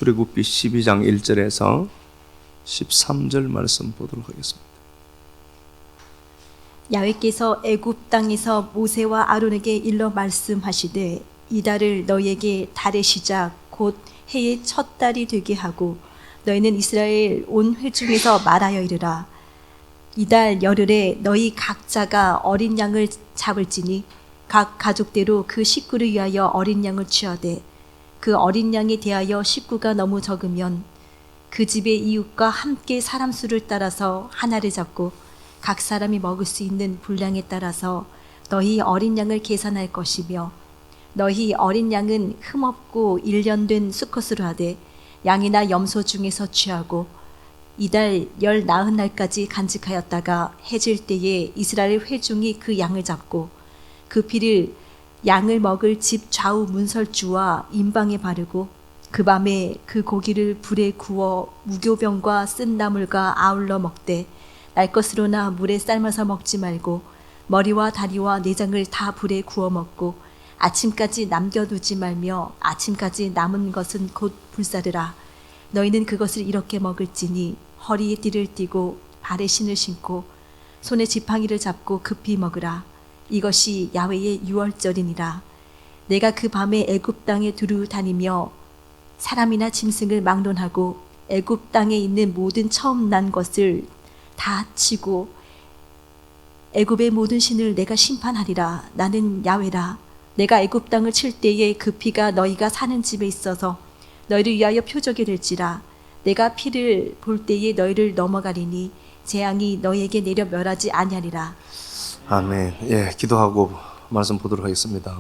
출애굽기 12장 1절에서 13절 말씀 보도록 하겠습니다. 야훼께서 애굽 땅에서 모세와 아론에게 일러 말씀하시되 이달을 너희에게 달의 시작 곧 해의 첫 달이 되게 하고 너희는 이스라엘 온 회중에서 말하여 이르라. 이달 열흘에 너희 각자가 어린 양을 잡을지니 각 가족대로 그 식구를 위하여 어린 양을 취하되 그 어린 양에 대하여 식구가 너무 적으면 그 집의 이웃과 함께 사람 수를 따라서 하나를 잡고 각 사람이 먹을 수 있는 분량에 따라서 너희 어린 양을 계산할 것이며 너희 어린 양은 흠없고 1년 된 수컷으로 하되 양이나 염소 중에서 취하고 이달 열 나흔 날까지 간직하였다가 해질 때에 이스라엘 회중이 그 양을 잡고 그 피를 양을 먹을 집 좌우 문설주와 임방에 바르고 그 밤에 그 고기를 불에 구워 무교병과 쓴 나물과 아울러 먹되 날 것으로나 물에 삶아서 먹지 말고 머리와 다리와 내장을 다 불에 구워 먹고 아침까지 남겨두지 말며 아침까지 남은 것은 곧 불사르라. 너희는 그것을 이렇게 먹을지니 허리에 띠를 띠고 발에 신을 신고 손에 지팡이를 잡고 급히 먹으라. 이것이 야훼의 유월절이니라. 내가 그 밤에 애굽 땅에 두루 다니며 사람이나 짐승을 막론하고 애굽 땅에 있는 모든 처음 난 것을 다 치고 애굽의 모든 신을 내가 심판하리라. 나는 야훼라. 내가 애굽 땅을 칠 때에 그 피가 너희가 사는 집에 있어서 너희를 위하여 표적이 될지라. 내가 피를 볼 때에 너희를 넘어가리니 재앙이 너희에게 내려 멸하지 아니하리라. 아멘. 예, 기도하고 말씀 보도록 하겠습니다.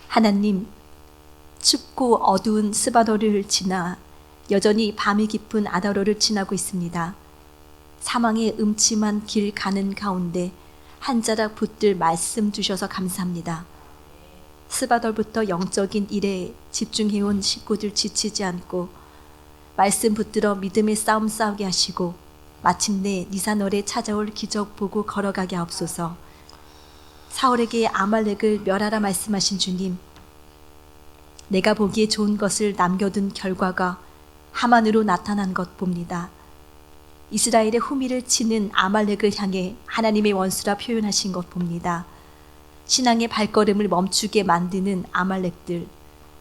하나님, 춥고 어두운 스바도를 지나 여전히 밤이 깊은 아다로를 지나고 있습니다. 사망의 음침한 길 가는 가운데 한 자락 붙들 말씀 주셔서 감사합니다. 스바돌부터 영적인 일에 집중해온 식구들 지치지 않고 말씀 붙들어 믿음의 싸움 싸우게 하시고 마침내 니사놀에 찾아올 기적 보고 걸어가게 하옵소서. 사울에게 아말렉을 멸하라 말씀하신 주님, 내가 보기에 좋은 것을 남겨둔 결과가 하만으로 나타난 것 봅니다. 이스라엘의 후미를 치는 아말렉을 향해 하나님의 원수라 표현하신 것 봅니다. 신앙의 발걸음을 멈추게 만드는 아말렉들,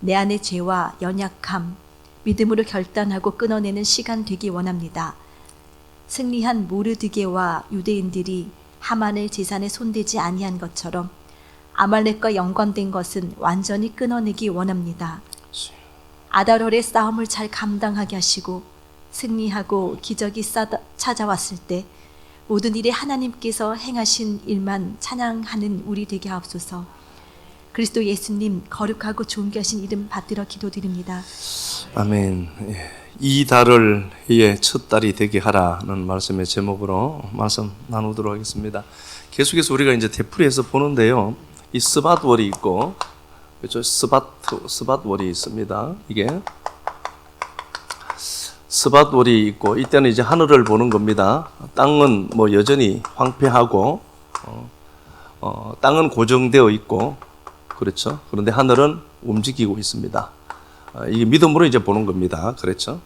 내 안의 죄와 연약함, 믿음으로 결단하고 끊어내는 시간 되기 원합니다. 승리한 모르드게와 유대인들이 하만의 재산에 손대지 아니한 것처럼 아말렉과 연관된 것은 완전히 끊어내기 원합니다. 아달월의 싸움을 잘 감당하게 하시고 승리하고 기적이 찾아왔을 때 모든 일에 하나님께서 행하신 일만 찬양하는 우리 되게 하옵소서. 그리스도 예수님 거룩하고 존귀하신 이름 받들어 기도드립니다. 아멘. 예, 이 달을 해의 첫 달이 되게 하라는 말씀의 제목으로 말씀 나누도록 하겠습니다. 계속해서 우리가 이제 되풀이해서 보는데요. 이 스밧월이 있고, 그렇죠? 스밧월이 있습니다. 이게 스밧월이 있고, 이때는 이제 하늘을 보는 겁니다. 땅은 뭐 여전히 황폐하고, 땅은 고정되어 있고, 그렇죠? 그런데 하늘은 움직이고 있습니다. 이게 믿음으로 이제 보는 겁니다. 그렇죠?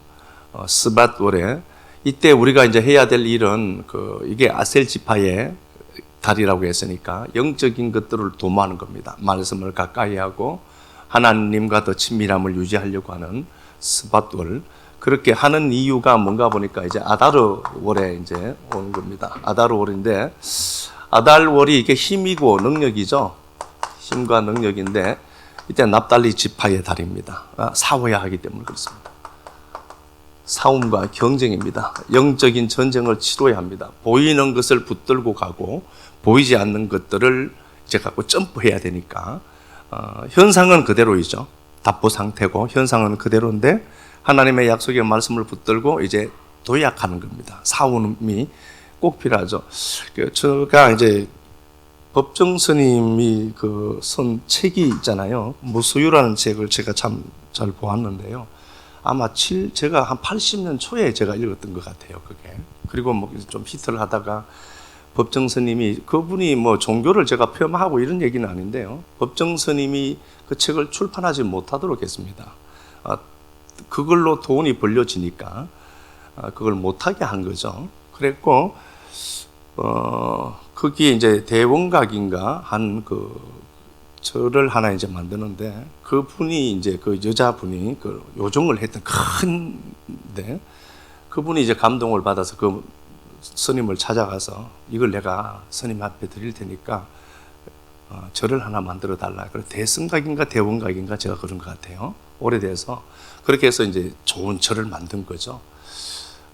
스밧월에 이때 우리가 이제 해야 될 일은 이게 아셀 지파의 달이라고 했으니까 영적인 것들을 도모하는 겁니다. 말씀을 가까이 하고 하나님과 더 친밀함을 유지하려고 하는 스밧월. 그렇게 하는 이유가 뭔가 보니까 이제 아다르월에 이제 오는 겁니다. 아다르월인데 아달월이 이게 힘이고 능력이죠. 힘과 능력인데 이때 납달리 지파의 달입니다. 싸워야 하기 때문에 그렇습니다. 싸움과 경쟁입니다. 영적인 전쟁을 치러야 합니다. 보이는 것을 붙들고 가고 보이지 않는 것들을 이제 갖고 점프해야 되니까 현상은 그대로이죠. 답보 상태고 현상은 그대로인데 하나님의 약속의 말씀을 붙들고 이제 도약하는 겁니다. 싸움이 꼭 필요하죠. 제가 이제 법정 스님이 쓴 책이 있잖아요. 무수유라는 책을 제가 참 잘 보았는데요. 아마 제가 한 80년 초에 제가 읽었던 것 같아요. 그게. 그리고 뭐 좀 히트를 하다가 법정 스님이, 그분이 뭐 종교를 제가 폄하하고 이런 얘기는 아닌데요. 법정 스님이 그 책을 출판하지 못하도록 했습니다. 그걸로 돈이 벌려지니까 그걸 못하게 한 거죠. 그랬고, 거기에 이제 대원각인가 한 그 절을 하나 이제 만드는데, 그분이 이제 그 여자분이 그 요정을 했던 큰데, 그분이 이제 감동을 받아서 그 스님을 찾아가서 이걸 내가 스님 앞에 드릴 테니까 절을 하나 만들어 달라. 그래서 대승각인가 대원각인가 제가 그런 것 같아요. 오래돼서 그렇게 해서 이제 좋은 절을 만든 거죠.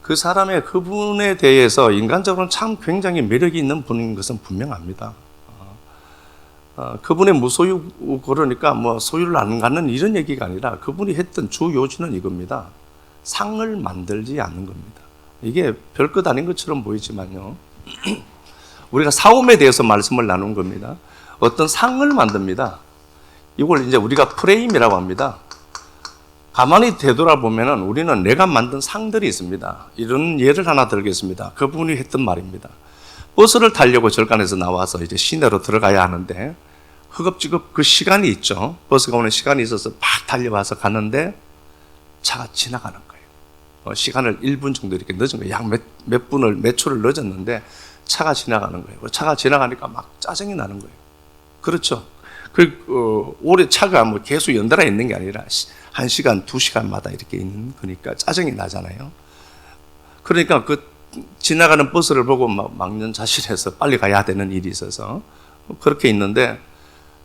그 사람의 그분에 대해서 인간적으로는 참 굉장히 매력이 있는 분인 것은 분명합니다. 그분의 무소유, 그러니까 뭐 소유를 안 갖는 이런 얘기가 아니라 그분이 했던 주 요지는 이겁니다. 상을 만들지 않는 겁니다. 이게 별것 아닌 것처럼 보이지만요. 우리가 사움에 대해서 말씀을 나눈 겁니다. 어떤 상을 만듭니다. 이걸 이제 우리가 프레임이라고 합니다. 가만히 되돌아보면 우리는 내가 만든 상들이 있습니다. 이런 예를 하나 들겠습니다. 그분이 했던 말입니다. 버스를 타려고 절간에서 나와서 이제 시내로 들어가야 하는데 허겁지겁 그 시간이 있죠. 버스가 오는 시간이 있어서 막 달려와서 가는데 차가 지나가는 거예요. 시간을 1분 정도 이렇게 늦은 거예요. 약 몇 초를 늦었는데 차가 지나가는 거예요. 차가 지나가니까 막 짜증이 나는 거예요. 그렇죠. 오래 차가 뭐 계속 연달아 있는 게 아니라 1시간, 2시간마다 이렇게 있는 거니까 짜증이 나잖아요. 그러니까 그 지나가는 버스를 보고 막 망연자실해서 빨리 가야 되는 일이 있어서 그렇게 있는데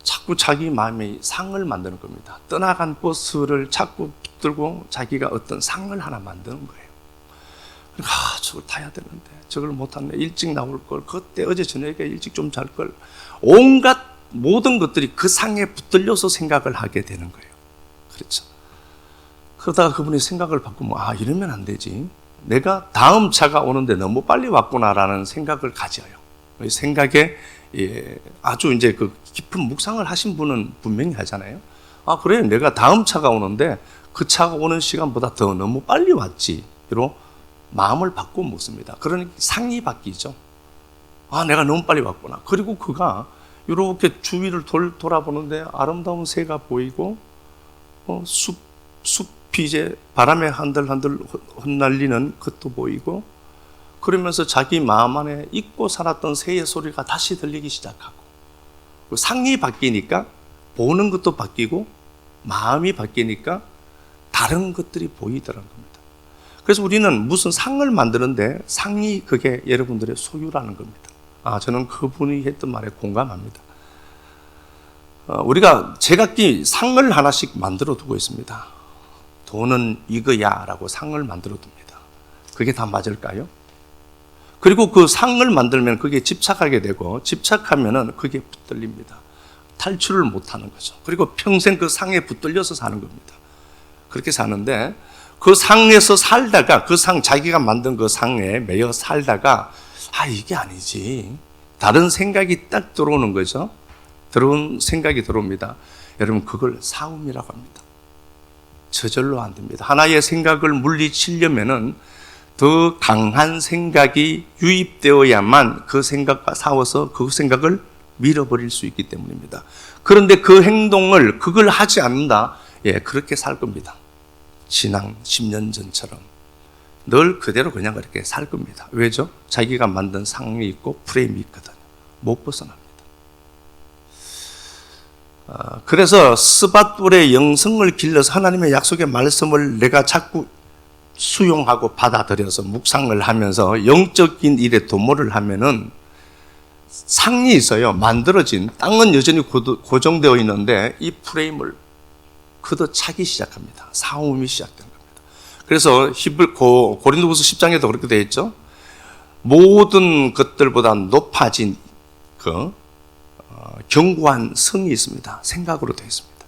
자꾸 자기 마음에 상을 만드는 겁니다. 떠나간 버스를 자꾸 붙들고 자기가 어떤 상을 하나 만드는 거예요. 저걸 타야 되는데 저걸 못하네. 일찍 나올 걸. 그때 어제 저녁에 일찍 좀 잘 걸. 온갖 모든 것들이 그 상에 붙들려서 생각을 하게 되는 거예요. 그렇죠. 그러다가 그분이 생각을 바꾸면 이러면 안 되지. 내가 다음 차가 오는데 너무 빨리 왔구나라는 생각을 가져요. 생각에 아주 이제 그 깊은 묵상을 하신 분은 분명히 하잖아요. 그래요. 내가 다음 차가 오는데 그 차가 오는 시간보다 더 너무 빨리 왔지. 이로 마음을 바꾸어 묻습니다. 그러니까 상이 바뀌죠. 내가 너무 빨리 왔구나. 그리고 그가 이렇게 주위를 돌아보는데 아름다운 새가 보이고 숲이 이제 바람에 한들한들 흩날리는 것도 보이고, 그러면서 자기 마음 안에 잊고 살았던 새의 소리가 다시 들리기 시작하고, 상이 바뀌니까 보는 것도 바뀌고 마음이 바뀌니까 다른 것들이 보이더라는 겁니다. 그래서 우리는 무슨 상을 만드는데 상이 그게 여러분들의 소유라는 겁니다. 저는 그분이 했던 말에 공감합니다. 우리가 제각기 상을 하나씩 만들어 두고 있습니다. 돈은 이거야 라고 상을 만들어 둡니다. 그게 다 맞을까요? 그리고 그 상을 만들면 그게 집착하게 되고, 집착하면은 그게 붙들립니다. 탈출을 못하는 거죠. 그리고 평생 그 상에 붙들려서 사는 겁니다. 그렇게 사는데 그 상에서 살다가 자기가 만든 그 상에 매여 살다가 이게 아니지. 다른 생각이 딱 들어오는 거죠. 생각이 들어옵니다. 여러분, 그걸 사움이라고 합니다. 저절로 안 됩니다. 하나의 생각을 물리치려면은 더 강한 생각이 유입되어야만 그 생각과 싸워서 그 생각을 밀어버릴 수 있기 때문입니다. 그런데 그 행동을 그걸 하지 않는다. 그렇게 살 겁니다. 지난 10년 전처럼 늘 그대로 그냥 그렇게 살 겁니다. 왜죠? 자기가 만든 상이 있고 프레임이 있거든요. 못 벗어납니다. 그래서 스밧불의 영성을 길러서 하나님의 약속의 말씀을 내가 자꾸 수용하고 받아들여서 묵상을 하면서 영적인 일에 도모를 하면은 상이 있어요. 만들어진 땅은 여전히 고정되어 있는데 이 프레임을 걷어차기 시작합니다. 싸움이 시작된 겁니다. 그래서 고린도후서 10장에도 그렇게 되어 있죠. 모든 것들보다 높아진 견고한 성이 있습니다. 생각으로 되어 있습니다.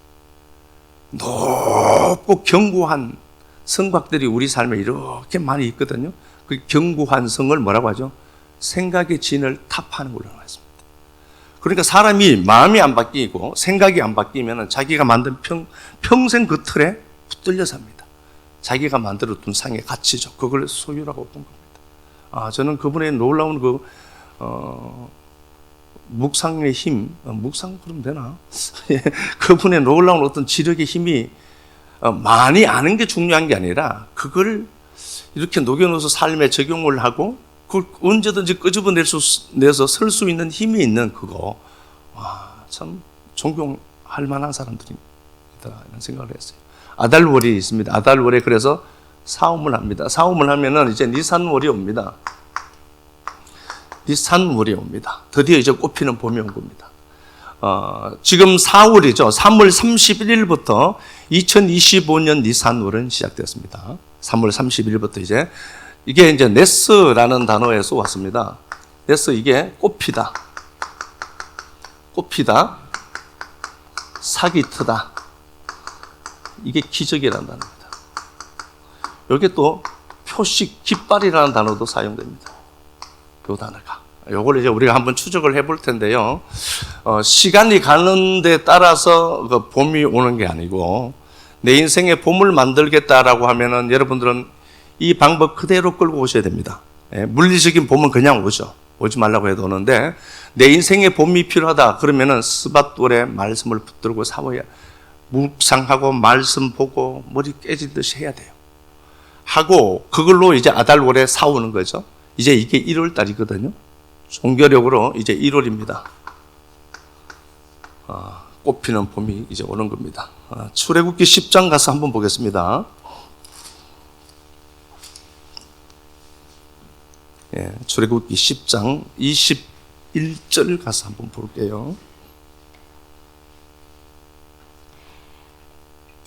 높고 견고한 성곽들이 우리 삶에 이렇게 많이 있거든요. 그 견고한 성을 뭐라고 하죠? 생각의 진을 타파하는 걸로 나와 있습니다. 그러니까 사람이 마음이 안 바뀌고 생각이 안 바뀌면 자기가 만든 평생 그 틀에 붙들려 삽니다. 자기가 만들어 둔 상에 갇히죠. 그걸 소유라고 본 겁니다. 저는 그분의 놀라운 묵상의 힘, 묵상 그러면 되나? 그분의 놀라운 어떤 지력의 힘이 많이 아는 게 중요한 게 아니라 그걸 이렇게 녹여넣어서 삶에 적용을 하고 그걸 언제든지 끄집어내서 설 수 있는 힘이 있는 그거. 와, 참 존경할 만한 사람들입니다. 이런 생각을 했어요. 아달월이 있습니다. 아달월에 그래서 사움을 합니다. 사움을 하면은 이제 니산월이 옵니다. 니산월이 옵니다. 드디어 이제 꽃피는 봄이 온 겁니다. 지금 4월이죠. 3월 31일부터 2025년 니산월은 시작됐습니다. 3월 31일부터 이게 이제 네스라는 단어에서 왔습니다. 네스 이게 꽃피다. 꽃피다. 사기 트다. 이게 기적이라는 단어입니다. 여기 또 표식, 깃발이라는 단어도 사용됩니다. 이 단어가. 요걸 이제 우리가 한번 추적을 해볼 텐데요. 시간이 가는 데 따라서 그 봄이 오는 게 아니고 내 인생에 봄을 만들겠다라고 하면은 여러분들은 이 방법 그대로 끌고 오셔야 됩니다. 물리적인 봄은 그냥 오죠. 오지 말라고 해도 오는데 내 인생에 봄이 필요하다 그러면은 스밧돌에 말씀을 붙들고 사모야 묵상하고 말씀 보고 머리 깨지듯이 해야 돼요. 하고 그걸로 이제 아달월에 사오는 거죠. 이제 이게 1월 달이거든요. 종교력으로 이제 1월입니다. 꽃피는 봄이 이제 오는 겁니다. 출애굽기 10장 가서 한번 보겠습니다. 예, 출애굽기 10장 21절 가서 한번 볼게요.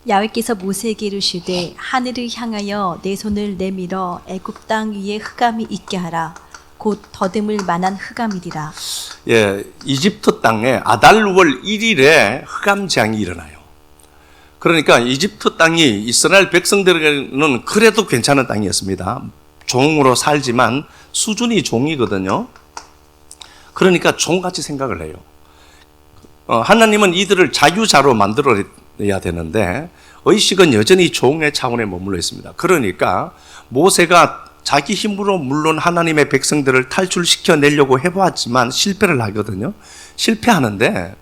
야훼께서 모세에게 이르시되 하늘을 향하여 내 손을 내밀어 애굽 땅 위에 흑암이 있게 하라. 곧 더듬을 만한 흑암이리라. 예, 이집트 땅에 아달월 1일에 흑암 재앙이 일어나요. 그러니까 이집트 땅이 이스라엘 백성들에게는 그래도 괜찮은 땅이었습니다. 종으로 살지만 수준이 종이거든요. 그러니까 종같이 생각을 해요. 하나님은 이들을 자유자로 만들어야 되는데 의식은 여전히 종의 차원에 머물러 있습니다. 그러니까 모세가 자기 힘으로 물론 하나님의 백성들을 탈출시켜내려고 해보았지만 실패를 하거든요. 실패하는데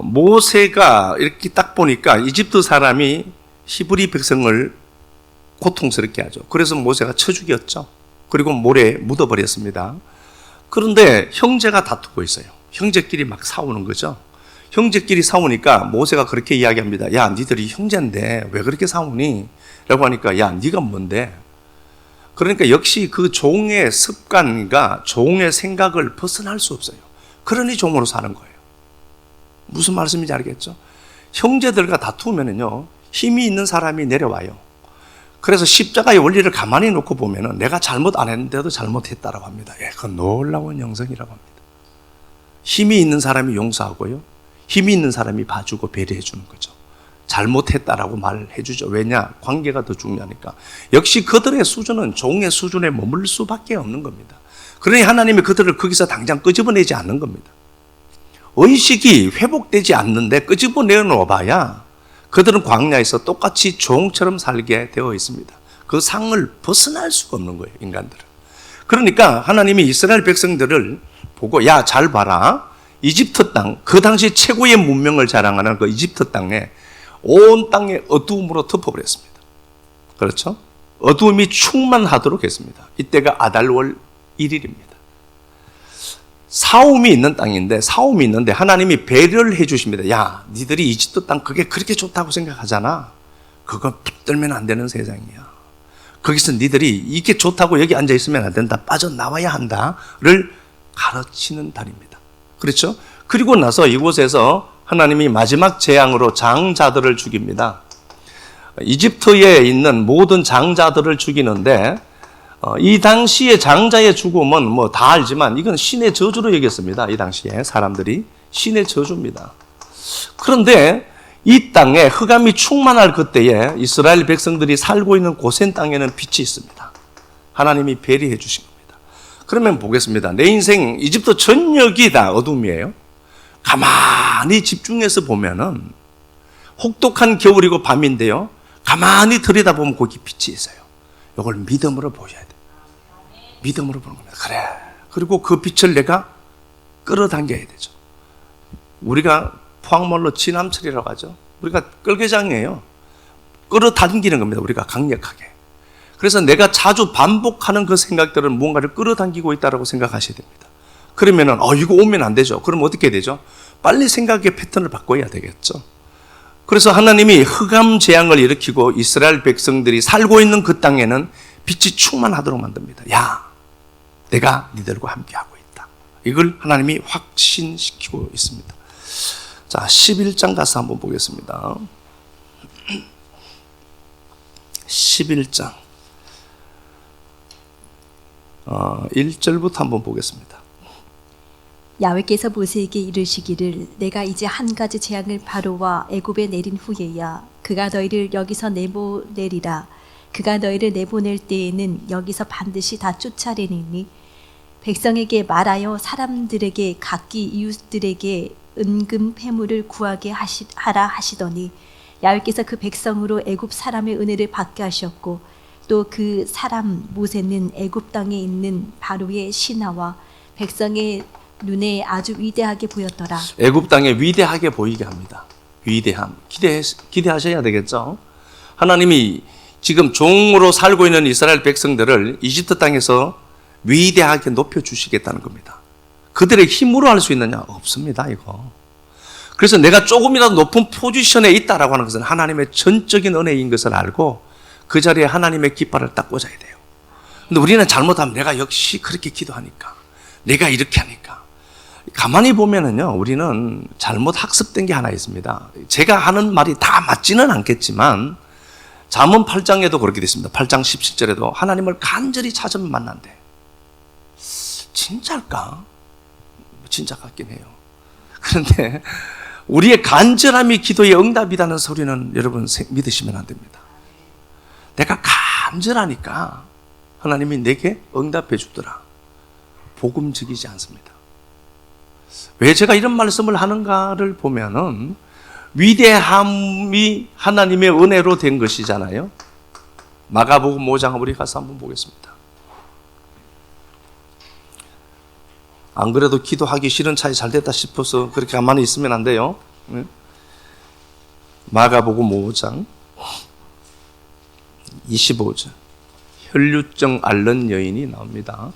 모세가 이렇게 딱 보니까 이집트 사람이 히브리 백성을 고통스럽게 하죠. 그래서 모세가 쳐 죽였죠. 그리고 모래에 묻어버렸습니다. 그런데 형제가 다투고 있어요. 형제끼리 막 싸우는 거죠. 형제끼리 싸우니까 모세가 그렇게 이야기합니다. 야, 니들이 형제인데 왜 그렇게 싸우니? 라고 하니까 야, 니가 뭔데? 그러니까 역시 그 종의 습관과 종의 생각을 벗어날 수 없어요. 그러니 종으로 사는 거예요. 무슨 말씀인지 알겠죠? 형제들과 다투면은요, 힘이 있는 사람이 내려와요. 그래서 십자가의 원리를 가만히 놓고 보면은 내가 잘못 안 했는데도 잘못했다라고 합니다. 예, 그건 놀라운 영성이라고 합니다. 힘이 있는 사람이 용서하고요. 힘이 있는 사람이 봐주고 배려해 주는 거죠. 잘못했다라고 말해 주죠. 왜냐? 관계가 더 중요하니까. 역시 그들의 수준은 종의 수준에 머물 수밖에 없는 겁니다. 그러니 하나님이 그들을 거기서 당장 끄집어내지 않는 겁니다. 의식이 회복되지 않는데 끄집어내어 봐야 그들은 광야에서 똑같이 종처럼 살게 되어 있습니다. 그 상을 벗어날 수가 없는 거예요, 인간들은. 그러니까 하나님이 이스라엘 백성들을 보고 야, 잘 봐라. 이집트 땅, 그 당시 최고의 문명을 자랑하는 그 이집트 땅에 온 땅에 어두움으로 덮어버렸습니다. 그렇죠? 어두움이 충만하도록 했습니다. 이때가 아달월 1일입니다. 사움이 있는 땅인데, 사움이 있는데 하나님이 배려를 해 주십니다. 야, 니들이 이집트 땅 그게 그렇게 좋다고 생각하잖아. 그건 붙들면 안 되는 세상이야. 거기서 니들이 이게 좋다고 여기 앉아 있으면 안 된다. 빠져나와야 한다를 가르치는 달입니다. 그렇죠? 그리고 나서 이곳에서 하나님이 마지막 재앙으로 장자들을 죽입니다. 이집트에 있는 모든 장자들을 죽이는데 이 당시에 장자의 죽음은 뭐 다 알지만 이건 신의 저주로 여겼습니다. 이 당시에 사람들이 신의 저주입니다. 그런데 이 땅에 흑암이 충만할 그때에 이스라엘 백성들이 살고 있는 고센 땅에는 빛이 있습니다. 하나님이 배려해 주신 겁니다. 그러면 보겠습니다. 내 인생 이집트 전역이 다 어둠이에요. 가만히 집중해서 보면은 혹독한 겨울이고 밤인데요. 가만히 들여다보면 거기 빛이 있어요. 이걸 믿음으로 보셔야 돼요. 믿음으로 보는 겁니다. 그래, 그리고 그 빛을 내가 끌어당겨야 되죠. 우리가 포항말로 진함철이라고 하죠. 우리가 끌개장이에요. 끌어당기는 겁니다. 우리가 강력하게. 그래서 내가 자주 반복하는 그 생각들은 뭔가를 끌어당기고 있다고 생각하셔야 됩니다. 그러면은 이거 오면 안 되죠. 그럼 어떻게 되죠? 빨리 생각의 패턴을 바꿔야 되겠죠. 그래서 하나님이 흑암 재앙을 일으키고 이스라엘 백성들이 살고 있는 그 땅에는 빛이 충만하도록 만듭니다. 야, 내가 니들과 함께하고 있다. 이걸 하나님이 확신시키고 있습니다. 자, 11장 가서 한번 보겠습니다. 11장 1절부터 한번 보겠습니다. 야훼께서 모세에게 이르시기를 내가 이제 한 가지 재앙을 바로와 애굽에 내린 후에야 그가 너희를 여기서 내보내리라. 그가 너희를 내보낼 때에는 여기서 반드시 다 쫓아내리니 백성에게 말하여 사람들에게 각기 이웃들에게 은금 패물을 구하게 하라 하시더니 야훼께서 그 백성으로 애굽 사람의 은혜를 받게 하셨고 또 그 사람 모세는 애굽 땅에 있는 바로의 신하와 백성의 눈에 아주 위대하게 보였더라. 애굽 땅에 위대하게 보이게 합니다. 위대함. 기대하셔야 되겠죠. 하나님이 지금 종으로 살고 있는 이스라엘 백성들을 이집트 땅에서 위대하게 높여주시겠다는 겁니다. 그들의 힘으로 할 수 있느냐? 없습니다, 이거. 그래서 내가 조금이라도 높은 포지션에 있다라고 하는 것은 하나님의 전적인 은혜인 것을 알고 그 자리에 하나님의 깃발을 딱 꽂아야 돼요. 근데 우리는 잘못하면 내가 역시 그렇게 기도하니까, 내가 이렇게 하니까. 가만히 보면은요, 우리는 잘못 학습된 게 하나 있습니다. 제가 하는 말이 다 맞지는 않겠지만, 잠언 8장에도 그렇게 되어 있습니다. 8장 17절에도 하나님을 간절히 찾으면 만난대. 진짜일까? 진짜 같긴 해요. 그런데 우리의 간절함이 기도의 응답이라는 소리는 여러분 믿으시면 안 됩니다. 내가 간절하니까 하나님이 내게 응답해 주더라. 복음적이지 않습니다. 왜 제가 이런 말씀을 하는가를 보면은 위대함이 하나님의 은혜로 된 것이잖아요. 마가복음 5장 우리 가서 한번 보겠습니다. 안 그래도 기도하기 싫은 차이 잘 됐다 싶어서 그렇게 가만히 있으면 안 돼요. 마가복음 5장 25절 혈류증 앓는 여인이 나옵니다.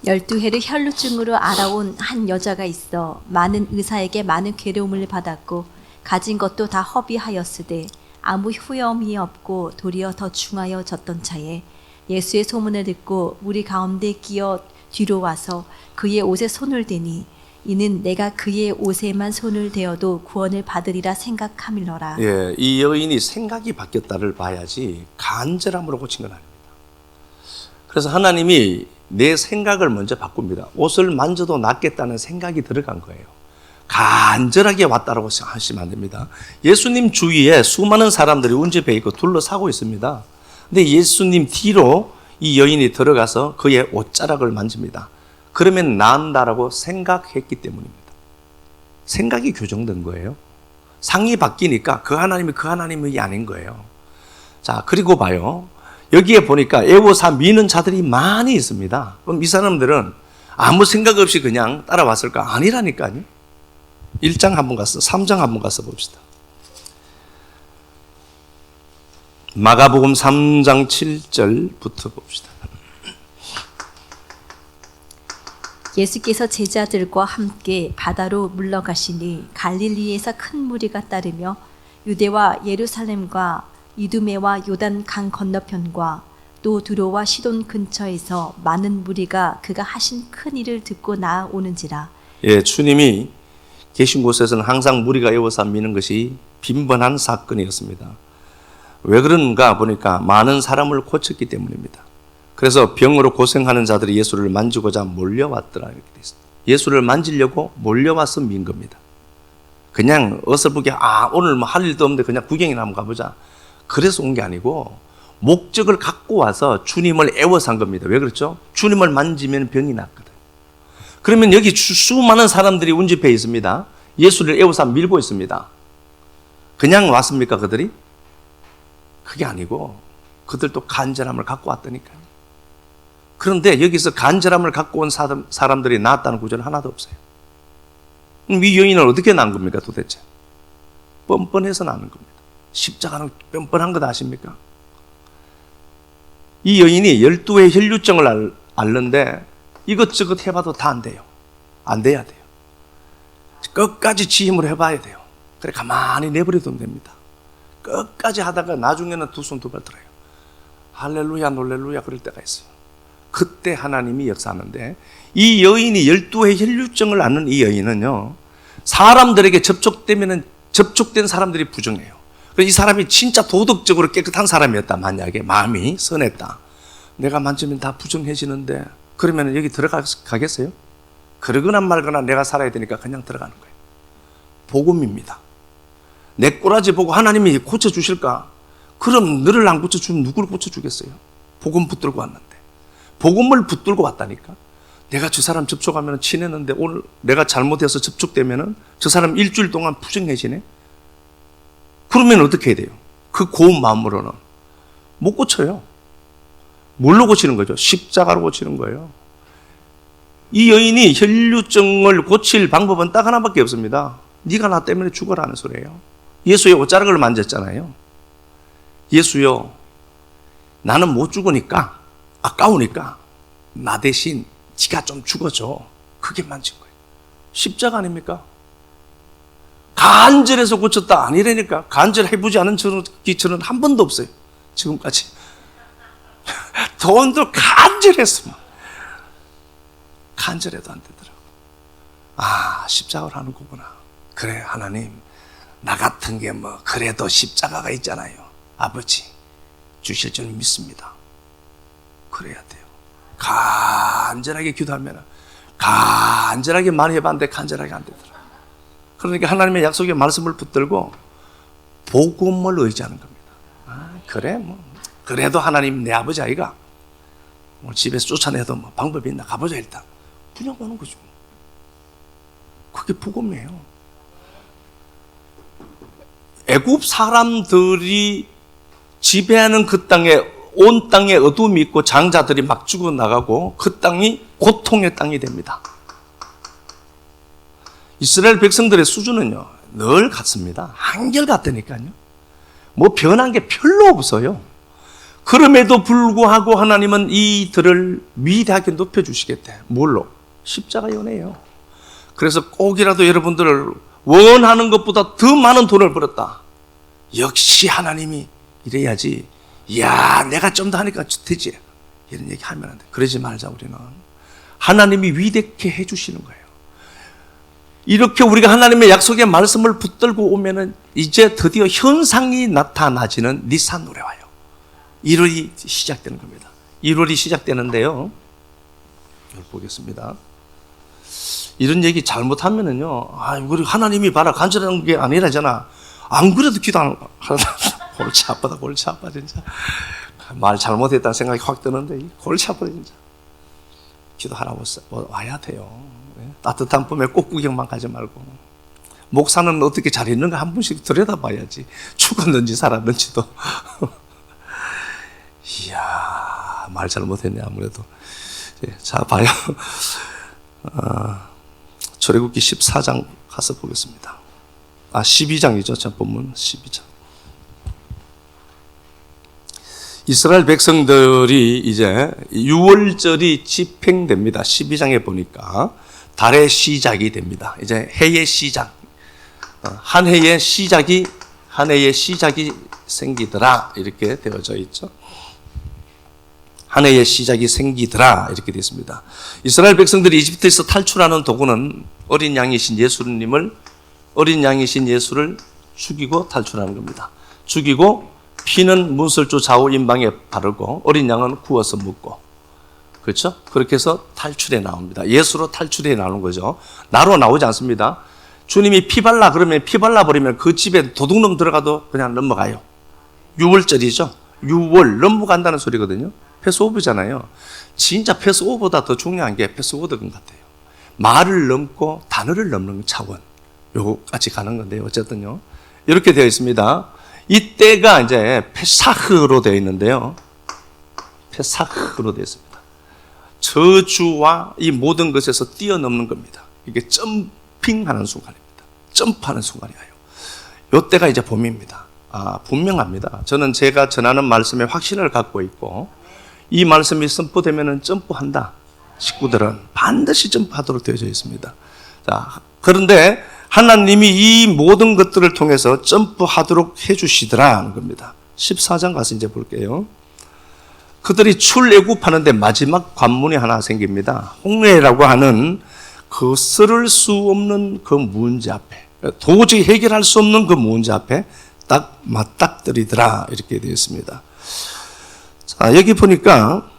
열두 해를 혈루증으로 알아온 한 여자가 있어 많은 의사에게 많은 괴로움을 받았고 가진 것도 다 허비하였으되 아무 후염이 없고 도리어 더 중하여졌던 차에 예수의 소문을 듣고 무리 가운데 끼어 뒤로 와서 그의 옷에 손을 대니 이는 내가 그의 옷에만 손을 대어도 구원을 받으리라 생각함이러라. 예, 이 여인이 생각이 바뀌었다를 봐야지 간절함으로 고친 건 아닙니다. 그래서 하나님이 내 생각을 먼저 바꿉니다. 옷을 만져도 낫겠다는 생각이 들어간 거예요. 간절하게 왔다라고 하시면 안 됩니다. 예수님 주위에 수많은 사람들이 운집해 있고 둘러싸고 있습니다. 근데 예수님 뒤로 이 여인이 들어가서 그의 옷자락을 만집니다. 그러면 나은다라고 생각했기 때문입니다. 생각이 교정된 거예요. 상이 바뀌니까 그 하나님이 아닌 거예요. 자, 그리고 봐요. 여기에 보니까 애워사 미는 자들이 많이 있습니다. 그럼 이 사람들은 아무 생각 없이 그냥 따라왔을까? 아니라니까요. 1장 한번 가서 3장 한번 가서 봅시다. 마가복음 3장 7절부터 봅시다. 예수께서 제자들과 함께 바다로 물러가시니 갈릴리에서 큰 무리가 따르며 유대와 예루살렘과 이두메와 요단 강 건너편과 또 두로와 시돈 근처에서 많은 무리가 그가 하신 큰 일을 듣고 나아오는지라. 예, 주님이 계신 곳에서는 항상 무리가 에워싸 미는 것이 빈번한 사건이었습니다. 왜 그런가 보니까 많은 사람을 고쳤기 때문입니다. 그래서 병으로 고생하는 자들이 예수를 만지고자 몰려왔더라 이렇게 돼 있습니다. 예수를 만지려고 몰려와서 민 겁니다. 그냥 어설프게 오늘 뭐 할 일도 없는데 그냥 구경이나 한번 가보자. 그래서 온 게 아니고 목적을 갖고 와서 주님을 애워싼 겁니다. 왜 그렇죠? 주님을 만지면 병이 낫거든. 그러면 여기 수많은 사람들이 운집해 있습니다. 예수를 애워싸 밀고 있습니다. 그냥 왔습니까 그들이? 그게 아니고 그들도 간절함을 갖고 왔다니까요. 그런데 여기서 간절함을 갖고 온 사람들이 나았다는 구절은 하나도 없어요. 이 여인은 어떻게 난 겁니까 도대체? 뻔뻔해서 나는 겁니다. 십자가는 뻔뻔한 것 아십니까? 이 여인이 12의 혈류증을 앓는데 이것저것 해봐도 다 안 돼요. 안 돼야 돼요. 끝까지 지 힘으로 해봐야 돼요. 그래 가만히 내버려두면 됩니다. 끝까지 하다가 나중에는 두 손 두 발 들어요. 할렐루야 놀렐루야 그럴 때가 있어요. 그때 하나님이 역사하는데 이 여인이 12의 혈류증을 앓는 이 여인은요 사람들에게 접촉된 사람들이 부정해요. 이 사람이 진짜 도덕적으로 깨끗한 사람이었다. 만약에 마음이 선했다. 내가 만지면 다 부정해지는데 그러면 여기 들어가겠어요? 그러거나 말거나 내가 살아야 되니까 그냥 들어가는 거예요. 복음입니다. 내 꼬라지 보고 하나님이 고쳐주실까? 그럼 너를 안 고쳐주면 누구를 고쳐주겠어요? 복음 붙들고 왔는데. 복음을 붙들고 왔다니까. 내가 저 사람 접촉하면 친했는데 오늘 내가 잘못해서 접촉되면 저 사람 일주일 동안 부정해지네. 그러면 어떻게 해야 돼요? 그 고운 마음으로는 못 고쳐요. 뭘로 고치는 거죠? 십자가로 고치는 거예요. 이 여인이 혈류증을 고칠 방법은 딱 하나밖에 없습니다. 네가 나 때문에 죽어라는 소리예요. 예수의 옷자락을 만졌잖아요. 예수요, 나는 못 죽으니까 아까우니까 나 대신 네가 좀 죽어줘. 그게 만진 거예요. 십자가 아닙니까? 간절해서 고쳤다 아니라니까. 간절해보지 않은 저는 한 번도 없어요. 지금까지. 돈도 간절했습니다. 간절해도 안 되더라고. 아, 십자가를 하는 거구나. 그래, 하나님. 나 같은 게 그래도 십자가가 있잖아요. 아버지, 주실 줄 믿습니다. 그래야 돼요. 간절하게 기도하면, 간절하게 많이 해봤는데 간절하게 안 되더라고요. 그러니까 하나님의 약속의 말씀을 붙들고 복음을 의지하는 겁니다. 아, 그래, 그래도 하나님 내 아버지 아이가 오늘 집에서 쫓아내도 방법이 있나 가보자 일단. 그냥 가는 거죠. 그게 복음이에요. 애굽 사람들이 지배하는 그 땅에 온 땅에 어둠이 있고 장자들이 막 죽어나가고 그 땅이 고통의 땅이 됩니다. 이스라엘 백성들의 수준은요 늘 같습니다. 한결같다니까요. 변한 게 별로 없어요. 그럼에도 불구하고 하나님은 이들을 위대하게 높여주시겠대. 뭘로? 십자가 연애예요. 그래서 꼭이라도 여러분들을 원하는 것보다 더 많은 돈을 벌었다. 역시 하나님이 이래야지. 야, 내가 좀 더 하니까 되지. 이런 얘기 하면 안 돼. 그러지 말자 우리는. 하나님이 위대하게 해주시는 거예요. 이렇게 우리가 하나님의 약속의 말씀을 붙들고 오면은 이제 드디어 현상이 나타나지는 니산 노래 와요. 1월이 시작되는 겁니다. 1월이 시작되는데요. 이걸 보겠습니다. 이런 얘기 잘못하면은요, 우리 하나님이 봐라, 간절한 게 아니라잖아. 안 그래도 기도 안 하다. 골치 아프다, 골치 아파, 진짜. 말 잘못했다는 생각이 확 드는데, 골치 아파, 진짜. 기도하라고 와야 돼요. 따뜻한 봄에 꽃 구경만 가지 말고. 목사는 어떻게 잘 있는가 한 번씩 들여다봐야지. 죽었는지 살았는지도. 이야, 말 잘못했네, 아무래도. 자, 봐요. 출애굽기 14장 가서 보겠습니다. 12장이죠. 저 본문 12장. 이스라엘 백성들이 이제 유월절이 집행됩니다. 12장에 보니까 달의 시작이 됩니다. 이제 해의 시작. 한 해의 시작이 생기더라. 이렇게 되어져 있죠. 한 해의 시작이 생기더라. 이렇게 되어 있습니다. 이스라엘 백성들이 이집트에서 탈출하는 도구는 어린 양이신 예수를 죽이고 탈출하는 겁니다. 죽이고 피는 문설주 좌우 임방에 바르고 어린 양은 구워서 먹고. 그렇죠? 그렇게 해서 탈출해 나옵니다. 예수로 탈출해 나오는 거죠. 나로 나오지 않습니다. 주님이 피 발라 그러면 피 발라버리면 그 집에 도둑놈 들어가도 그냥 넘어가요. 유월절이죠. 유월 넘어간다는 소리거든요. 패스오브잖아요. 진짜 패스오브보다 더 중요한 게 패스오브인 것 같아요. 말을 넘고 단어를 넘는 차원. 요거까지 가는 건데요. 어쨌든요. 이렇게 되어 있습니다. 이때가 이제 페사흐로 되어 있는데요. 페사흐로 되어 있습니다. 저주와 이 모든 것에서 뛰어넘는 겁니다. 이게 점핑하는 순간입니다. 점프하는 순간이에요. 이때가 이제 봄입니다. 분명합니다. 저는 제가 전하는 말씀에 확신을 갖고 있고 이 말씀이 선포되면 점프한다. 식구들은 반드시 점프하도록 되어져 있습니다. 자, 그런데 하나님이 이 모든 것들을 통해서 점프하도록 해주시더라는 겁니다. 14장 가서 이제 볼게요. 그들이 출애굽하는데 마지막 관문이 하나 생깁니다. 홍해라고 하는 그 쓸을 수 없는 그 문제 앞에, 도저히 해결할 수 없는 그 문제 앞에 딱 맞닥뜨리더라 이렇게 되어 있습니다. 자, 여기 보니까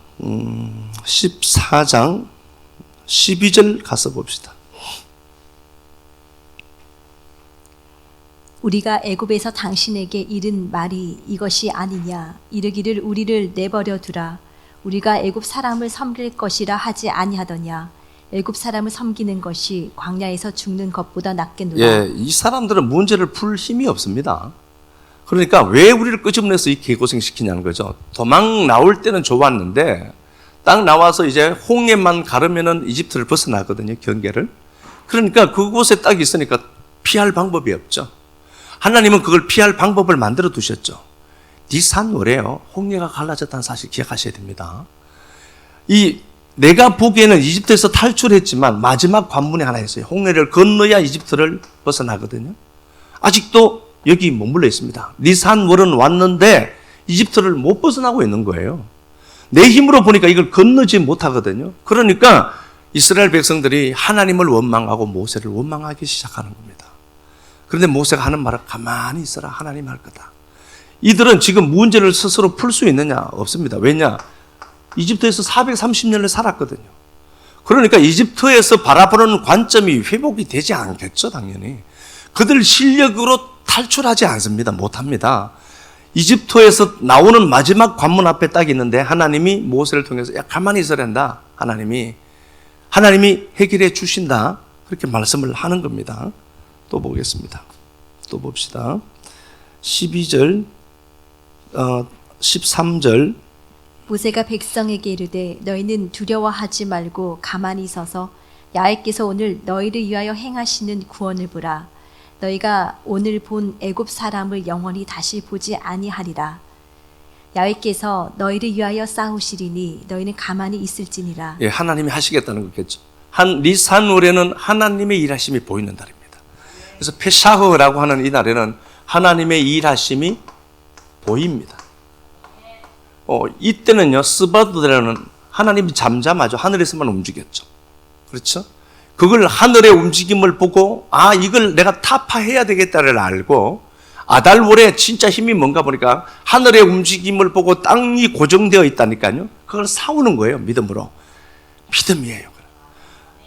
14장 12절 가서 봅시다. 우리가 애굽에서 당신에게 이른 말이 이것이 아니냐 이르기를 우리를 내버려 두라 우리가 애굽 사람을 섬길 것이라 하지 아니하더냐 애굽 사람을 섬기는 것이 광야에서 죽는 것보다 낫겠노라. 예, 이 사람들은 문제를 풀 힘이 없습니다. 그러니까 왜 우리를 끄집어내서 이 개고생 시키냐는 거죠. 도망 나올 때는 좋았는데 딱 나와서 이제 홍해만 가르면은 이집트를 벗어나거든요, 경계를. 그러니까 그곳에 딱 있으니까 피할 방법이 없죠. 하나님은 그걸 피할 방법을 만들어 두셨죠. 니산노래요. 홍해가 갈라졌다는 사실 기억하셔야 됩니다. 내가 보기에는 이집트에서 탈출했지만 마지막 관문이 하나 있어요. 홍해를 건너야 이집트를 벗어나거든요. 아직도 여기 머물러 있습니다. 니산월은 왔는데 이집트를 못 벗어나고 있는 거예요. 내 힘으로 보니까 이걸 건너지 못하거든요. 그러니까 이스라엘 백성들이 하나님을 원망하고 모세를 원망하기 시작하는 겁니다. 그런데 모세가 하는 말은 가만히 있어라. 하나님 할 거다. 이들은 지금 문제를 스스로 풀 수 있느냐? 없습니다. 왜냐? 이집트에서 430년을 살았거든요. 그러니까 이집트에서 바라보는 관점이 회복이 되지 않겠죠, 당연히. 그들 실력으로 탈출하지 않습니다. 못합니다. 이집트에서 나오는 마지막 관문 앞에 딱 있는데 하나님이 모세를 통해서 야, 가만히 있어야 된다. 하나님이 해결해 주신다. 그렇게 말씀을 하는 겁니다. 또 보겠습니다. 또 봅시다. 12절, 13절. 모세가 백성에게 이르되 너희는 두려워하지 말고 가만히 서서 야훼께서 오늘 너희를 위하여 행하시는 구원을 보라. 너희가 오늘 본 애굽 사람을 영원히 다시 보지 아니하리라. 야훼께서 너희를 위하여 싸우시리니 너희는 가만히 있을지니라. 예, 하나님이 하시겠다는 거겠죠. 니산월에는 하나님의 일하심이 보이는 달입니다. 그래서 페사흐라고 하는 이 날에는 하나님의 일하심이 보입니다. 이때는요, 스바드라는 하나님이 잠잠하죠. 하늘에서만 움직였죠. 그렇죠? 그걸 하늘의 움직임을 보고, 이걸 내가 타파해야 되겠다를 알고, 아달월에 진짜 힘이 뭔가 보니까 하늘의 움직임을 보고 땅이 고정되어 있다니까요. 그걸 싸우는 거예요, 믿음으로. 믿음이에요.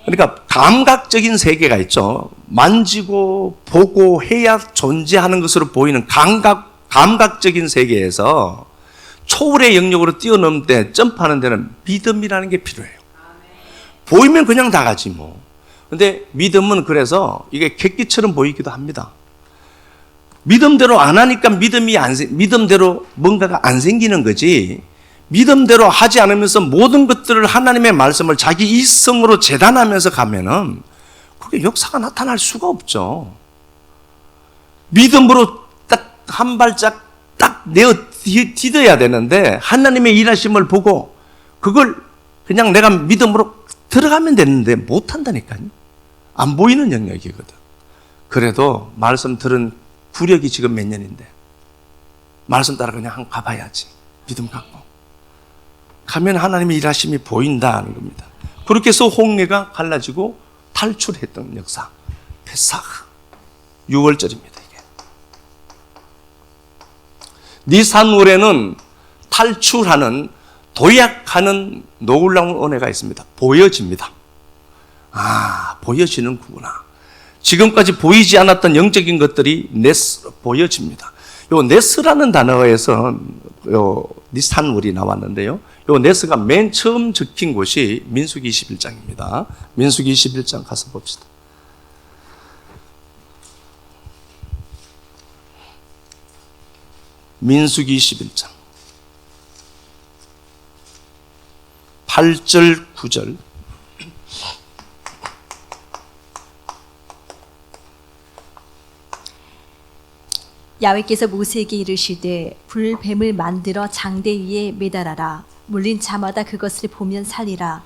그러니까 감각적인 세계가 있죠. 만지고 보고 해야 존재하는 것으로 보이는 감각적인 세계에서 초월의 영역으로 뛰어넘을 때 점프하는 데는 믿음이라는 게 필요해요. 보이면 그냥 다 가지 뭐. 근데 믿음은 그래서 이게 객기처럼 보이기도 합니다. 믿음대로 안 하니까 믿음대로 뭔가가 안 생기는 거지. 믿음대로 하지 않으면서 모든 것들을 하나님의 말씀을 자기 이성으로 재단하면서 가면은 그게 역사가 나타날 수가 없죠. 믿음으로 딱 한 발짝 딱 내어 디뎌야 되는데 하나님의 일하심을 보고 그걸 그냥 내가 믿음으로 들어가면 되는데 못 한다니까요. 안 보이는 영역이거든. 그래도 말씀 들은 구력이 지금 몇 년인데 말씀 따라 그냥 한번 가봐야지. 믿음 갖고. 가면 하나님의 일하심이 보인다는 겁니다. 그렇게 해서 홍해가 갈라지고 탈출했던 역사. 페사흐. 6월절입니다. 이게. 니산월에는 탈출하는 도약하는 놀라운 은혜가 있습니다. 보여집니다. 보여지는구나. 지금까지 보이지 않았던 영적인 것들이 네스로 보여집니다. 요 네스라는 단어에서 요 니산월이 나왔는데요. 요 네스가 맨 처음 적힌 곳이 민수기 21장입니다. 민수기 21장 가서 봅시다. 민수기 11장 8절 9절. 야훼께서 모세에게 이르시되 불뱀을 만들어 장대 위에 매달아라. 물린 자마다 그것을 보면 살리라.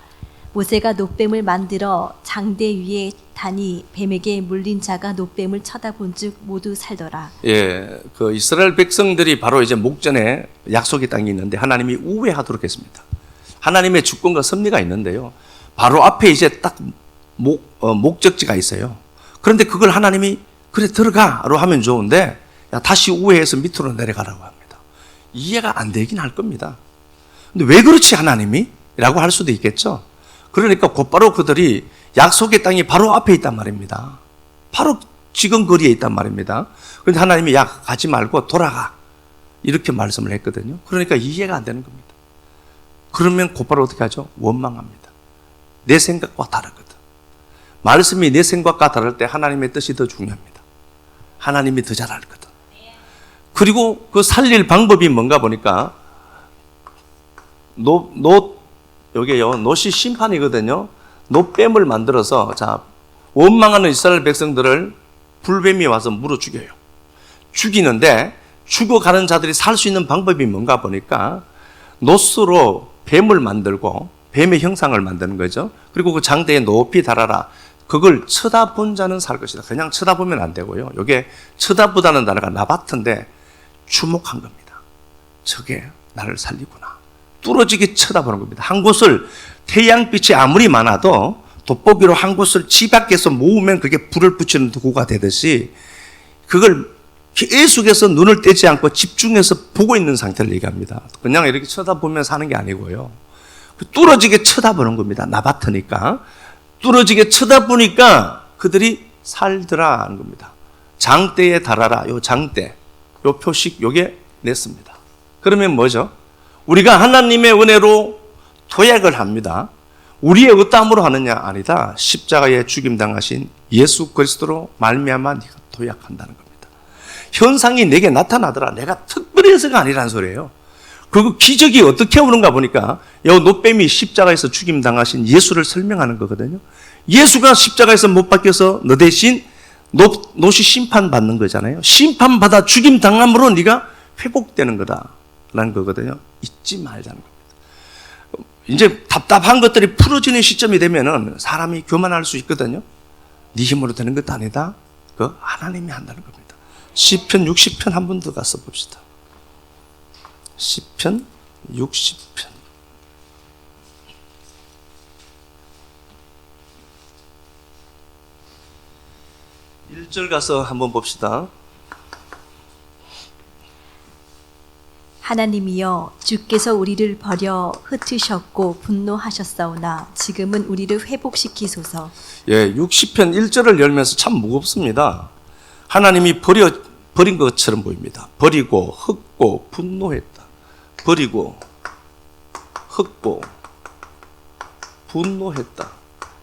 모세가 놋뱀을 만들어 장대 위에 다니 뱀에게 물린 자가 놋뱀을 쳐다본즉 모두 살더라. 예, 그 이스라엘 백성들이 바로 이제 목전에 약속의 땅이 있는데 하나님이 우회하도록 했습니다. 하나님의 주권과 섭리가 있는데요. 바로 앞에 이제 딱 목적지가 있어요. 그런데 그걸 하나님이 그래 들어가로 하면 좋은데 야, 다시 우회해서 밑으로 내려가라고 합니다. 이해가 안 되긴 할 겁니다. 근데 왜 그렇지 하나님이? 라고 할 수도 있겠죠. 그러니까 곧바로 그들이 약속의 땅이 바로 앞에 있단 말입니다. 바로 지금 거리에 있단 말입니다. 그런데 하나님이 야 가지 말고 돌아가 이렇게 말씀을 했거든요. 그러니까 이해가 안 되는 겁니다. 그러면 곧바로 어떻게 하죠? 원망합니다. 내 생각과 다르거든. 말씀이 내 생각과 다를 때 하나님의 뜻이 더 중요합니다. 하나님이 더 잘 알거든. 그리고 그 살릴 방법이 뭔가 보니까 여기요, 놋이 심판이거든요. 놋뱀을 만들어서 자 원망하는 이스라엘 백성들을 불뱀이 와서 물어 죽여요. 죽이는데 죽어가는 자들이 살 수 있는 방법이 뭔가 보니까 놋으로 뱀을 만들고 뱀의 형상을 만드는 거죠. 그리고 그 장대에 높이 달아라. 그걸 쳐다본 자는 살 것이다. 그냥 쳐다보면 안 되고요. 이게 쳐다보다는 단어가 나바트인데 주목한 겁니다. 저게 나를 살리구나. 뚫어지게 쳐다보는 겁니다. 한 곳을 태양빛이 아무리 많아도 돋보기로 한 곳을 집 밖에서 모으면 그게 불을 붙이는 도구가 되듯이 그걸 계속해서 눈을 떼지 않고 집중해서 보고 있는 상태를 얘기합니다. 그냥 이렇게 쳐다보면 사는 게 아니고요. 뚫어지게 쳐다보는 겁니다. 나바트니까. 뚫어지게 쳐다보니까 그들이 살더라 하는 겁니다. 장대에 달아라. 요 장대, 요 표식, 요게 냈습니다. 그러면 뭐죠? 우리가 하나님의 은혜로 도약을 합니다. 우리의 의땀으로 하느냐? 아니다. 십자가에 죽임당하신 예수 그리스도로 말미암아 네가 도약한다는 겁니다. 현상이 내게 나타나더라. 내가 특별히 해서가 아니라는 소리예요. 그리고 기적이 어떻게 오는가 보니까 요 놋뱀이 십자가에서 죽임당하신 예수를 설명하는 거거든요. 예수가 십자가에서 못 박혀서 너 대신 놋이 심판받는 거잖아요. 심판받아 죽임당함으로 네가 회복되는 거다라는 거거든요. 잊지 말자는 겁니다. 이제 답답한 것들이 풀어지는 시점이 되면은 사람이 교만할 수 있거든요. 네 힘으로 되는 것도 아니다. 그 하나님이 한다는 겁니다. 시편 60편 한 번 더 가서 봅시다. 시편 60편 1절 가서 한번 봅시다. 하나님이여 주께서 우리를 버려 흩으셨고 분노하셨사오나 지금은 우리를 회복시키소서. 예, 60편 1절을 열면서 참 무겁습니다. 하나님이 버린 것처럼 보입니다. 버리고 흙고 분노했다. 버리고 흙고 분노했다.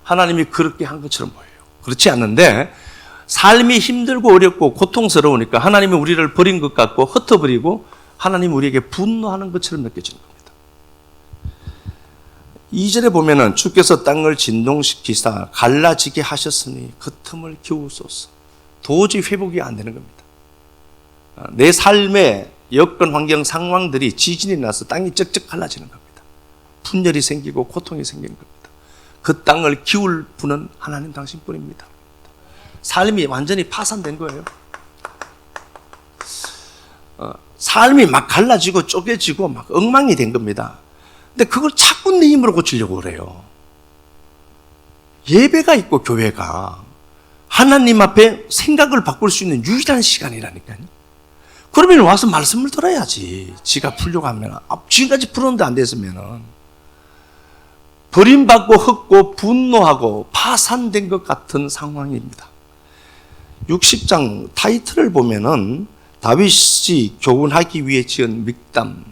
하나님이 그렇게 한 것처럼 보여요. 그렇지 않는데 삶이 힘들고 어렵고 고통스러우니까 하나님이 우리를 버린 것 같고 흩어버리고 하나님 우리에게 분노하는 것처럼 느껴지는 겁니다. 2절에 보면은 주께서 땅을 진동시키사 갈라지게 하셨으니 그 틈을 기우소서. 도저히 회복이 안 되는 겁니다. 내 삶의 여건 환경 상황들이 지진이 나서 땅이 쩍쩍 갈라지는 겁니다. 분열이 생기고 고통이 생기는 겁니다. 그 땅을 기울 분은 하나님 당신뿐입니다. 삶이 완전히 파산된 거예요. 삶이 막 갈라지고 쪼개지고 막 엉망이 된 겁니다. 근데 그걸 자꾸 내 힘으로 고치려고 그래요. 예배가 있고 교회가 하나님 앞에 생각을 바꿀 수 있는 유일한 시간이라니까요. 그러면 와서 말씀을 들어야지. 지가 풀려고 하면, 지금까지 풀었는데 안 됐으면은. 버림받고 흙고 분노하고 파산된 것 같은 상황입니다. 60장 타이틀을 보면은 다윗이 교훈하기 위해 지은 믹담.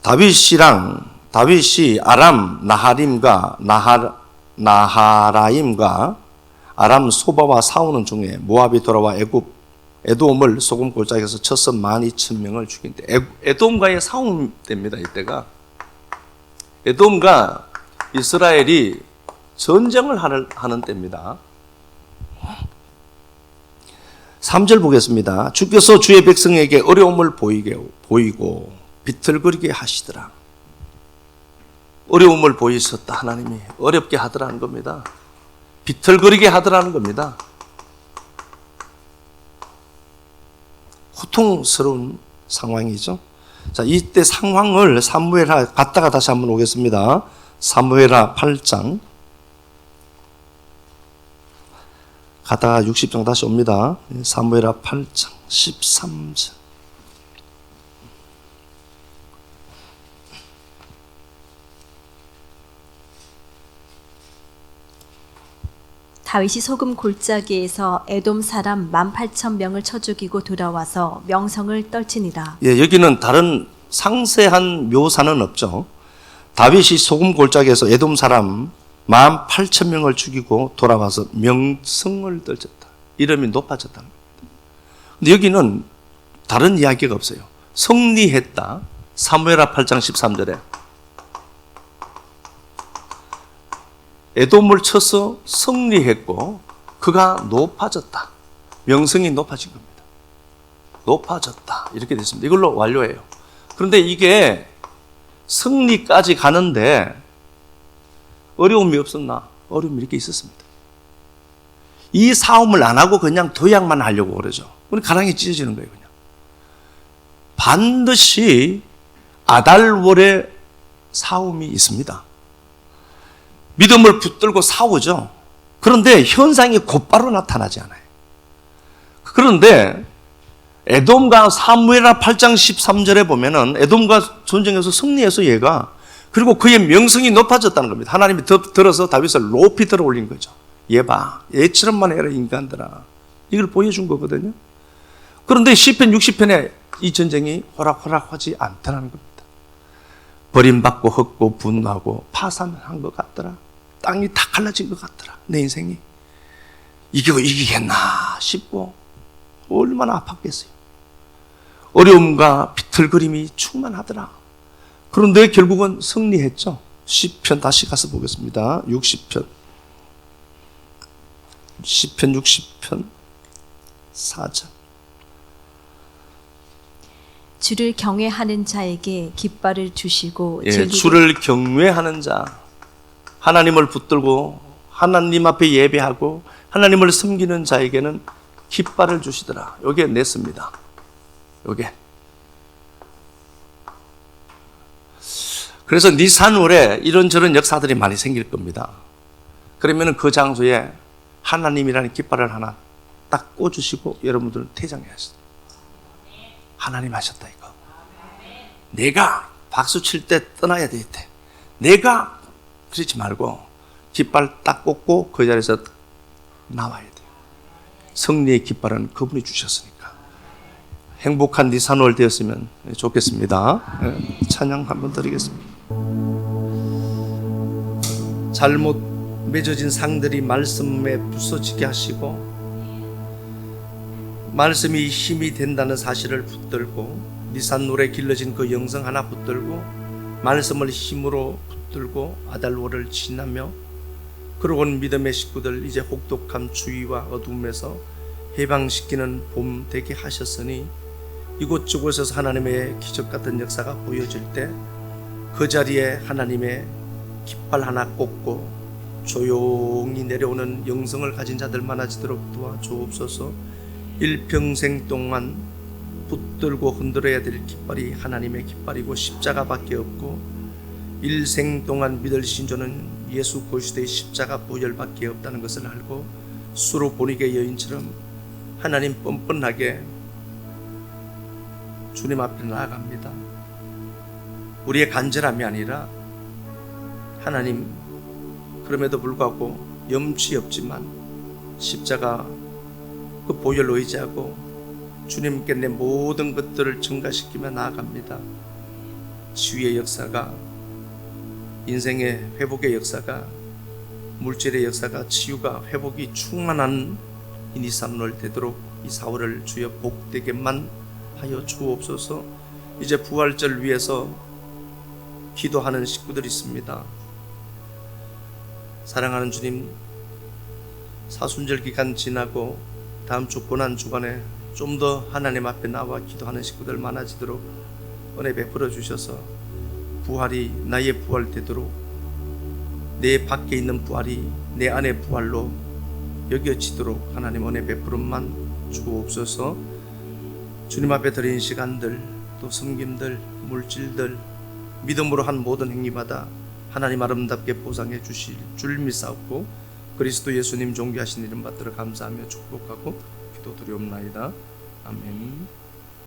다윗이 아람 나하림과 나하라임과 아람 소바와 싸우는 중에 모압이 돌아와 애굽 에돔을 소금 골짜기에서 쳐서 12,000명을 죽인 때, 에돔과의 싸움 때입니다. 이때가 에돔과 이스라엘이 전쟁을 하는 때입니다. 3절 보겠습니다. 주께서 주의 백성에게 어려움을 보이고 비틀거리게 하시더라. 어려움을 보이셨다. 하나님이 어렵게 하더라는 겁니다. 비틀거리게 하더라는 겁니다. 고통스러운 상황이죠. 자, 이때 상황을 사무엘하 갔다가 다시 한번 오겠습니다. 사무엘하 8장 가다가 60장 다시 옵니다. 사무엘하 8장 13절. 다윗이 소금 골짜기에서 에돔 사람 18,000명을 쳐 죽이고 돌아와서 명성을 떨치니라. 예, 여기는 다른 상세한 묘사는 없죠. 다윗이 소금 골짜기에서 에돔 사람 18,000명을 죽이고 돌아와서 명성을 떨쳤다. 이름이 높아졌다는 겁니다. 근데 여기는 다른 이야기가 없어요. 승리했다. 사무엘하 8장 13절에 에돔을 쳐서 승리했고 그가 높아졌다. 명성이 높아진 겁니다. 높아졌다. 이렇게 됐습니다. 이걸로 완료해요. 그런데 이게 승리까지 가는데 어려움이 없었나? 어려움이 이렇게 있었습니다. 이 싸움을 안 하고 그냥 도약만 하려고 그러죠. 그럼 가랑이 찢어지는 거예요. 그냥. 반드시 아달월의 싸움이 있습니다. 믿음을 붙들고 싸우죠. 그런데 현상이 곧바로 나타나지 않아요. 그런데 에돔과 사무엘하 8장 13절에 보면은 에돔과 전쟁에서 승리해서 얘가 그리고 그의 명성이 높아졌다는 겁니다. 하나님이 들어서 다윗을 높이 들어 올린 거죠. 얘 봐. 얘처럼만 해라 인간들아. 이걸 보여준 거거든요. 그런데 시편 60편에 이 전쟁이 호락호락하지 않다는 겁니다. 버림받고 헛고 분노하고 파산한 것 같더라. 땅이 다 갈라진 것 같더라. 내 인생이. 이기겠나 싶고 얼마나 아팠겠어요. 어려움과 비틀거림이 충만하더라. 그런데 결국은 승리했죠. 시편 다시 가서 보겠습니다. 60편. 시편 60편 4절. 주를 경외하는 자에게 깃발을 주시고 예, 주를 경외하는 자, 하나님을 붙들고 하나님 앞에 예배하고 하나님을 섬기는 자에게는 깃발을 주시더라. 요게 냈습니다. 요게. 그래서 니산월에 이런저런 역사들이 많이 생길 겁니다. 그러면 그 장소에 하나님이라는 깃발을 하나 딱 꽂으시고 여러분들은 퇴장해 하시다. 하나님 하셨다 이거. 내가 박수 칠 때 떠나야 될 때 내가 그러지 말고 깃발 딱 꽂고 그 자리에서 나와야 돼요. 승리의 깃발은 그분이 주셨으니까. 행복한 니산월 되었으면 좋겠습니다. 찬양 한번 드리겠습니다. 잘못 맺어진 상들이 말씀에 부서지게 하시고 말씀이 힘이 된다는 사실을 붙들고 니산월에 길러진 그 영성 하나 붙들고 말씀을 힘으로 붙들고 아달월을 지나며 그러고 온 믿음의 식구들 이제 혹독한 추위와 어둠에서 해방시키는 봄 되게 하셨으니 이곳저곳에서 하나님의 기적 같은 역사가 보여질 때 그 자리에 하나님의 깃발 하나 꽂고 조용히 내려오는 영성을 가진 자들 많아지도록 도와주옵소서. 일평생 동안 붙들고 흔들어야 될 깃발이 하나님의 깃발이고 십자가밖에 없고 일생 동안 믿을 신조는 예수 그리스도의 십자가 보혈밖에 없다는 것을 알고 수로 보니게 여인처럼 하나님 뻔뻔하게 주님 앞에 나아갑니다. 우리의 간절함이 아니라 하나님 그럼에도 불구하고 염치 없지만 십자가 그 보혈로 의지하고 주님께 내 모든 것들을 증가시키며 나아갑니다. 치유의 역사가 인생의 회복의 역사가 물질의 역사가 치유가 회복이 충만한 이 니산월 되도록 이 4월을 주여 복되게만 하여 주옵소서. 이제 부활절 위해서 기도하는 식구들이 있습니다. 사랑하는 주님, 사순절 기간 지나고 다음 주 고난주간에 좀 더 하나님 앞에 나와 기도하는 식구들 많아지도록 은혜 베풀어 주셔서 부활이 나의 부활 되도록 내 밖에 있는 부활이 내 안의 부활로 여겨지도록 하나님 은혜 베풀음만 주옵소서. 주님 앞에 드린 시간들, 또 섬김들, 물질들, 믿음으로 한 모든 행위마다 하나님 아름답게 보상해 주실 줄 믿사옵고 그리스도 예수님 존귀하신 이름 받들어 감사하며 축복하고 기도드리옵나이다. 아멘.